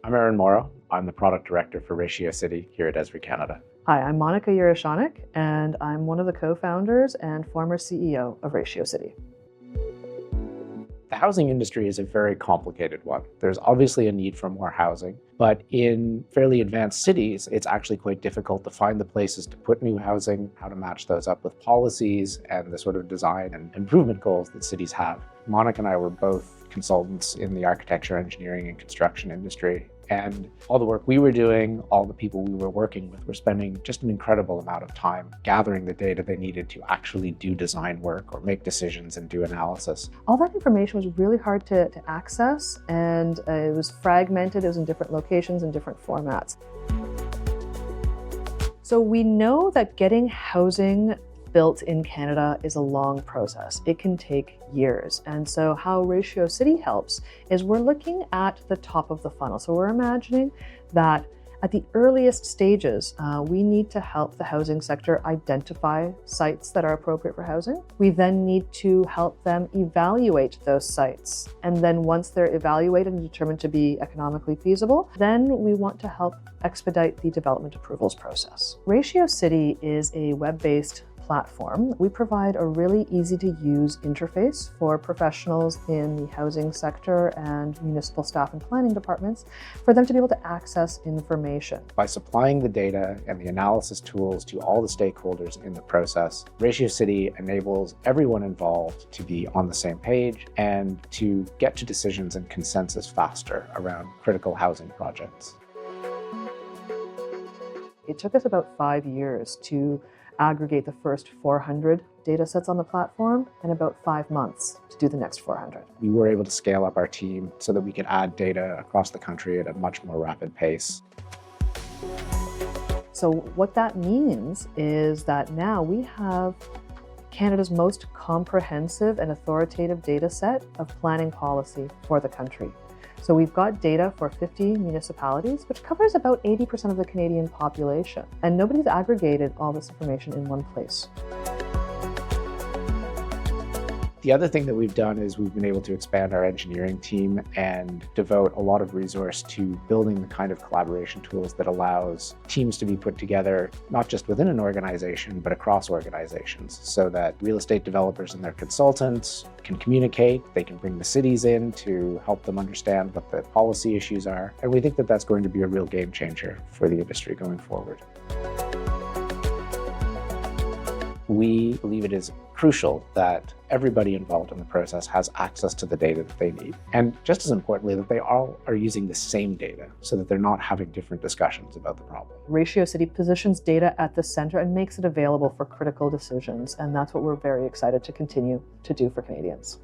I'm Erin Morrow. I'm the product director for Ratio.City here at Esri Canada. Hi, I'm Monika and I'm one of the co-founders and former CEO of Ratio.City. The housing industry is a very complicated one. There's obviously a need for more housing, but in fairly advanced cities, it's actually quite difficult to find the places to put new housing, how to match those up with policies and the sort of design and improvement goals that cities have. Monika and I were both consultants in the architecture, engineering, and construction industry. And all the work we were doing, all the people we were working with were spending just an incredible amount of time gathering the data they needed to actually do design work or make decisions and do analysis. All that information was really hard to access, and it was fragmented. It was in different locations and different formats. So we know that getting housing built in Canada is a long process. It can take years. And so how Ratio.City helps is we're looking at the top of the funnel. So we're imagining that at the earliest stages, we need to help the housing sector identify sites that are appropriate for housing. We then need to help them evaluate those sites. And then once they're evaluated and determined to be economically feasible, then we want to help expedite the development approvals process. Ratio.City is a web-based platform. We provide a really easy to use interface for professionals in the housing sector and municipal staff and planning departments for them to be able to access information. By supplying the data and the analysis tools to all the stakeholders in the process, Ratio.City enables everyone involved to be on the same page and to get to decisions and consensus faster around critical housing projects. It took us about 5 years to aggregate the first 400 data sets on the platform and about 5 months to do the next 400. We were able to scale up our team so that we could add data across the country at a much more rapid pace. So what that means is that now we have Canada's most comprehensive and authoritative data set of planning policy for the country. So we've got data for 50 municipalities, which covers about 80% of the Canadian population. And nobody's aggregated all this information in one place. The other thing that we've done is we've been able to expand our engineering team and devote a lot of resource to building the kind of collaboration tools that allows teams to be put together, not just within an organization, but across organizations, so that real estate developers and their consultants can communicate, they can bring the cities in to help them understand what the policy issues are. And we think that that's going to be a real game changer for the industry going forward. We believe it is crucial that everybody involved in the process has access to the data that they need. And just as importantly, that they all are using the same data so that they're not having different discussions about the problem. Ratio.City positions data at the center and makes it available for critical decisions. And that's what we're very excited to continue to do for Canadians.